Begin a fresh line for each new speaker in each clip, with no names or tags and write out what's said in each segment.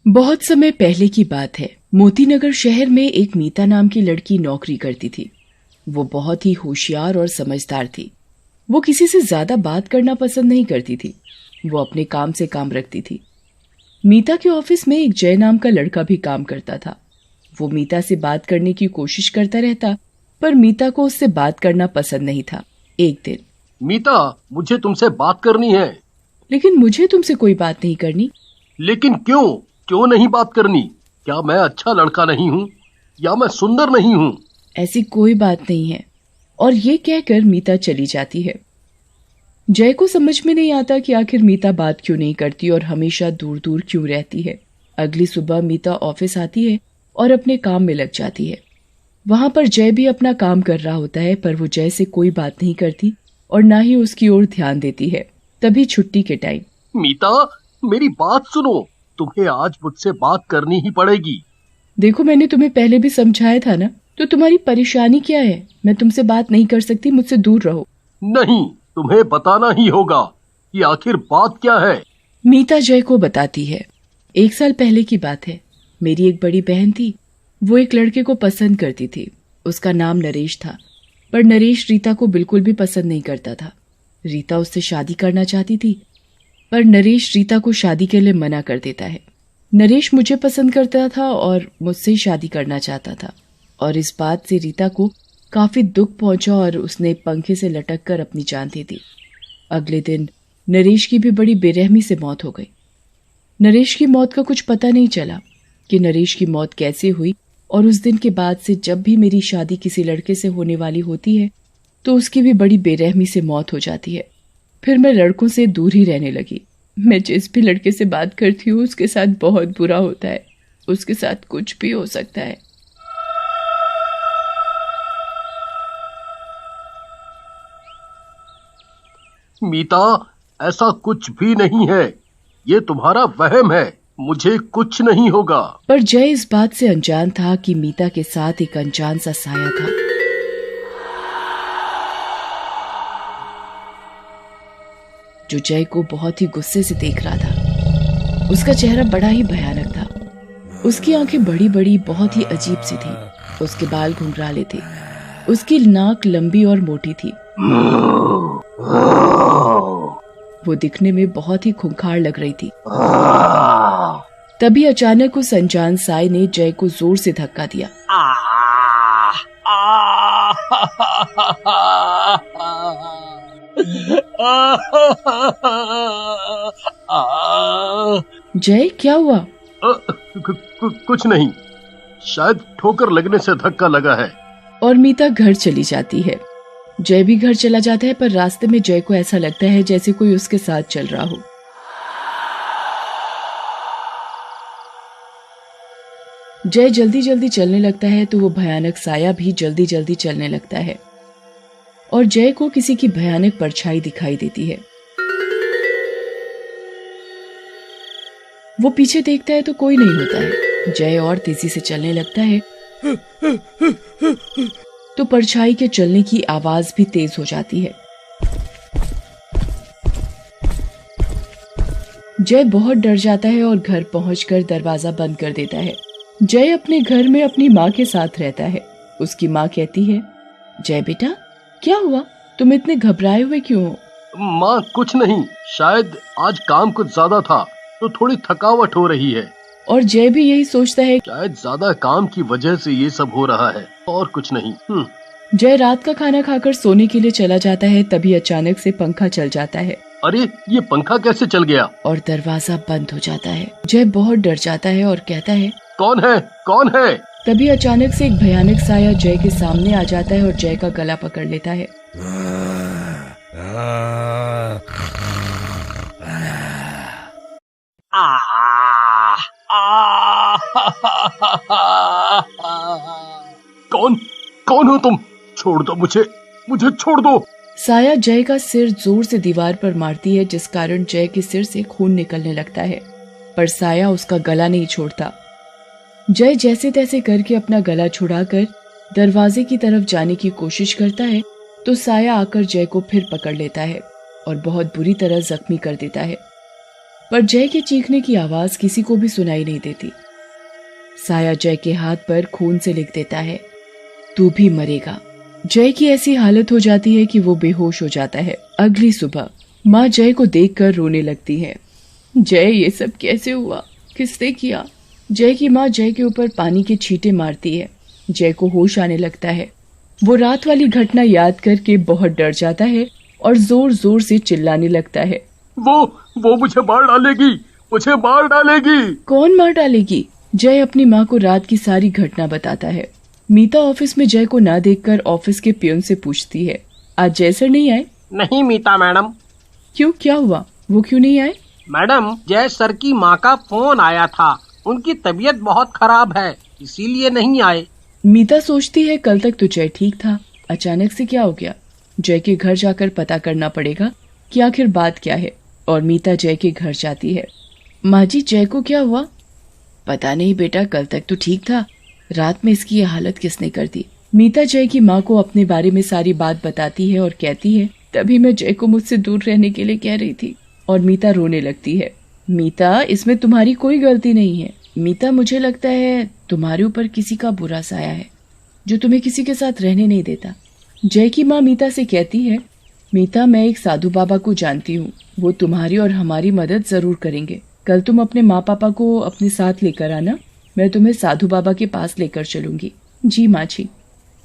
बहुत समय पहले की बात है। मोतीनगर शहर में एक मीता नाम की लड़की नौकरी करती थी। वो बहुत ही होशियार और समझदार थी। वो किसी से ज्यादा बात करना पसंद नहीं करती थी। वो अपने काम से काम रखती थी। मीता के ऑफिस में एक जय नाम का लड़का भी काम करता था। वो मीता से बात करने की कोशिश करता रहता, पर मीता को उससे बात करना पसंद नहीं था। एक दिन,
मीता, मुझे तुमसे बात करनी है।
लेकिन मुझे तुमसे कोई बात नहीं करनी।
लेकिन क्यों क्यों नहीं बात करनी? क्या मैं अच्छा लड़का नहीं हूँ या मैं सुंदर नहीं हूँ?
ऐसी कोई बात नहीं है। और ये कहकर मीता चली जाती है। जय को समझ में नहीं आता कि आखिर मीता बात क्यों नहीं करती और हमेशा दूर दूर क्यों रहती है। अगली सुबह मीता ऑफिस आती है और अपने काम में लग जाती है। वहां पर जय भी अपना काम कर रहा होता है, पर वो जय से कोई बात नहीं करती और ना ही उसकी ओर ध्यान देती है। तभी छुट्टी के टाइम,
मीता, मेरी बात सुनो। तुम्हें आज मुझसे बात करनी ही पड़ेगी।
देखो मैंने तुम्हें पहले भी समझाया था ना, तो तुम्हारी परेशानी क्या है? मैं तुमसे बात नहीं कर सकती, मुझसे दूर रहो।
नहीं, तुम्हें बताना ही होगा कि आखिर बात क्या है।
मीता जय को बताती है। 1 साल पहले की बात है। मेरी एक बड़ी बहन थी। वो एक लड़के को पसंद करती थी। उसका नाम नरेश था। पर नरेश रीता को बिल्कुल भी पसंद नहीं करता था। रीता उससे शादी करना चाहती थी, पर नरेश रीता को शादी के लिए मना कर देता है। नरेश मुझे पसंद करता था और मुझसे ही शादी करना चाहता था, और इस बात से रीता को काफी दुख पहुंचा और उसने पंखे से लटक कर अपनी जान दे दी। अगले दिन नरेश की भी बड़ी बेरहमी से मौत हो गई। नरेश की मौत का कुछ पता नहीं चला कि नरेश की मौत कैसे हुई, और उस दिन के बाद से जब भी मेरी शादी किसी लड़के से होने वाली होती है तो उसकी भी बड़ी बेरहमी से मौत हो जाती है। फिर मैं लड़कों से दूर ही रहने लगी। मैं जिस भी लड़के से बात करती हूँ उसके साथ बहुत बुरा होता है। उसके साथ कुछ भी हो सकता है।
मीता, ऐसा कुछ भी नहीं है। ये तुम्हारा वहम है। मुझे कुछ नहीं होगा।
पर जय इस बात से अनजान था कि मीता के साथ एक अनजान सा साया था, जो जय को बहुत ही गुस्से से देख रहा था। उसका चेहरा बड़ा ही भयानक था। उसकी आंखें बड़ी बड़ी बहुत ही अजीब सी थी। उसके बाल घुंघराले थे। उसकी नाक लंबी और मोटी थी। वो दिखने में बहुत ही खूंखार लग रही थी। तभी अचानक उस अनजान साय ने जय को जोर से धक्का दिया। जय, क्या हुआ?
कुछ नहीं, शायद ठोकर लगने से धक्का लगा है।
और मीता घर चली जाती है। जय भी घर चला जाता है, पर रास्ते में जय को ऐसा लगता है जैसे कोई उसके साथ चल रहा हो। जय जल्दी जल्दी चलने लगता है तो वो भयानक साया भी जल्दी जल्दी चलने लगता है, और जय को किसी की भयानक परछाई दिखाई देती है। वो पीछे देखता है तो कोई नहीं होता है। जय और तेजी से चलने लगता है तो परछाई के चलने की आवाज भी तेज हो जाती है। जय बहुत डर जाता है और घर पहुंचकर दरवाजा बंद कर देता है। जय अपने घर में अपनी माँ के साथ रहता है। उसकी माँ कहती है, जय बेटा, क्या हुआ? तुम इतने घबराए हुए क्यों हो?
माँ, कुछ नहीं, शायद आज काम कुछ ज्यादा था तो थोड़ी थकावट हो रही है।
और जय भी यही सोचता है,
शायद ज्यादा काम की वजह से ये सब हो रहा है, और कुछ नहीं।
जय रात का खाना खाकर सोने के लिए चला जाता है। तभी अचानक से पंखा चल जाता है।
अरे, ये पंखा कैसे चल गया?
और दरवाजा बंद हो जाता है। जय बहुत डर जाता है और कहता है,
कौन है? कौन है?
तभी अचानक से एक भयानक साया जय के सामने आ जाता है और जय का गला पकड़ लेता है।
कौन हो तुम? छोड़ दो मुझे, मुझे छोड़ दो।
साया जय का सिर जोर से दीवार पर मारती है, जिस कारण जय के सिर से खून निकलने लगता है, पर साया उसका गला नहीं छोड़ता। जय जैसे तैसे करके अपना गला छुड़ाकर दरवाजे की तरफ जाने की कोशिश करता है तो साया आकर जय को फिर पकड़ लेता है और बहुत बुरी तरह जख्मी कर देता है। पर जय के चीखने की आवाज किसी को भी सुनाई नहीं देती। साया जय के हाथ पर खून से लिख देता है, तू भी मरेगा। जय की ऐसी हालत हो जाती है कि वो बेहोश हो जाता है। अगली सुबह माँ जय को देखकर रोने लगती है। जय, ये सब कैसे हुआ, किसने किया? जय की माँ जय के ऊपर पानी के छींटे मारती है। जय को होश आने लगता है। वो रात वाली घटना याद करके बहुत डर जाता है और जोर जोर से चिल्लाने लगता है,
वो मुझे मार डालेगी, मुझे मार डालेगी।
कौन मार डालेगी? जय अपनी माँ को रात की सारी घटना बताता है। मीता ऑफिस में जय को ना देखकर ऑफिस के पियून से पूछती है, आज जय सर नहीं आए?
नहीं मीता मैडम।
क्यों, क्या हुआ? वो क्यों नहीं आए?
मैडम, जय सर की माँ का फोन आया था, उनकी तबीयत बहुत खराब है, इसीलिए नहीं आए।
मीता सोचती है कल तक तो जय ठीक था, अचानक से क्या हो गया? जय के घर जाकर पता करना पड़ेगा कि आखिर बात क्या है। और मीता जय के घर जाती है। माँ जी, जय को क्या हुआ? पता नहीं बेटा, कल तक तो ठीक था, रात में इसकी ये हालत किसने कर दी? मीता जय की माँ को अपने बारे में सारी बात बताती है और कहती है, तभी मैं जय को मुझसे दूर रहने के लिए कह रही थी। और मीता रोने लगती है। मीता, इसमें तुम्हारी कोई गलती नहीं है। मीता, मुझे लगता है तुम्हारे ऊपर किसी का बुरा साया है जो तुम्हें किसी के साथ रहने नहीं देता। जय की माँ मीता से कहती है, मीता, मैं एक साधु बाबा को जानती हूँ, वो तुम्हारी और हमारी मदद जरूर करेंगे। कल तुम अपने माँ पापा को अपने साथ लेकर आना, मैं तुम्हें साधु बाबा के पास लेकर चलूंगी। जी माँ जी।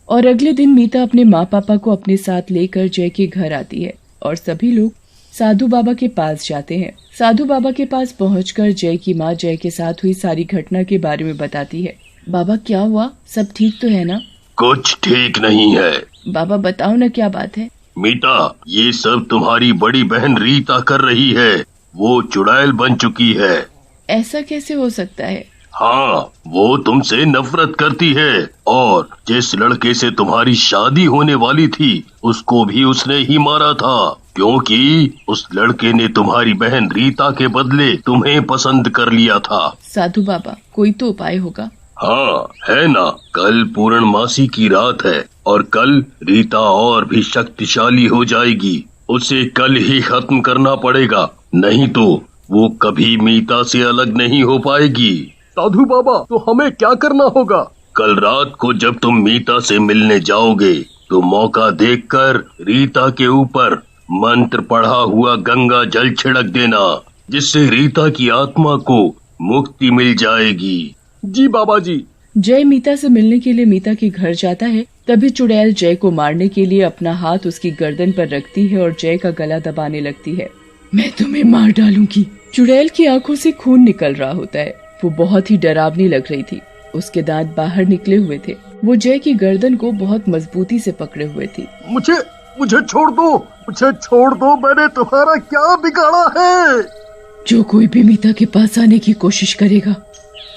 और अगले दिन मीता अपने माँ पापा को अपने साथ लेकर जय के घर आती है और सभी लोग साधु बाबा के पास जाते हैं। साधु बाबा के पास पहुंचकर जय की माँ जय के साथ हुई सारी घटना के बारे में बताती है। बाबा, क्या हुआ? सब ठीक तो है ना?
कुछ ठीक नहीं है।
बाबा बताओ ना, क्या बात है?
मीता, ये सब तुम्हारी बड़ी बहन रीता कर रही है, वो चुड़ैल बन चुकी है।
ऐसा कैसे हो सकता है?
हाँ, वो तुमसे नफरत करती है और जिस लड़के से तुम्हारी शादी होने वाली थी उसको भी उसने ही मारा था, क्योंकि उस लड़के ने तुम्हारी बहन रीता के बदले तुम्हें पसंद कर लिया था।
साधु बाबा, कोई तो उपाय होगा।
हाँ, है ना। कल पूर्णमासी की रात है और कल रीता और भी शक्तिशाली हो जाएगी। उसे कल ही खत्म करना पड़ेगा, नहीं तो वो कभी मीता से अलग नहीं हो पाएगी। साधु बाबा, तो हमें क्या करना होगा? कल रात को जब तुम मीता से मिलने जाओगे तो मौका देखकर रीता के ऊपर मंत्र पढ़ा हुआ गंगा जल छिड़क देना, जिससे रीता की आत्मा को मुक्ति मिल जाएगी। जी बाबा जी।
जय मीता से मिलने के लिए मीता के घर जाता है। तभी चुड़ैल जय को मारने के लिए अपना हाथ उसकी गर्दन पर रखती है और जय का गला दबाने लगती है। मैं तुम्हें मार डालूंगी। चुड़ैल की आंखों से खून निकल रहा होता है। वो बहुत ही डरावनी लग रही थी। उसके दांत बाहर निकले हुए थे। वो जय की गर्दन को बहुत मजबूती से पकड़े हुए थी।
मुझे छोड़ दो, मुझे छोड़ दो, मैंने तुम्हारा क्या बिगाड़ा है?
जो कोई भी मीता के पास आने की कोशिश करेगा,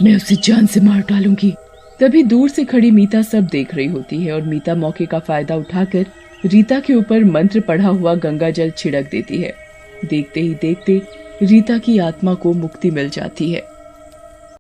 मैं उसे जान से मार डालूंगी। तभी दूर से खड़ी मीता सब देख रही होती है और मीता मौके का फायदा उठाकर रीता के ऊपर मंत्र पढ़ा हुआ गंगा जल छिड़क देती है। देखते ही देखते रीता की आत्मा को मुक्ति मिल जाती है।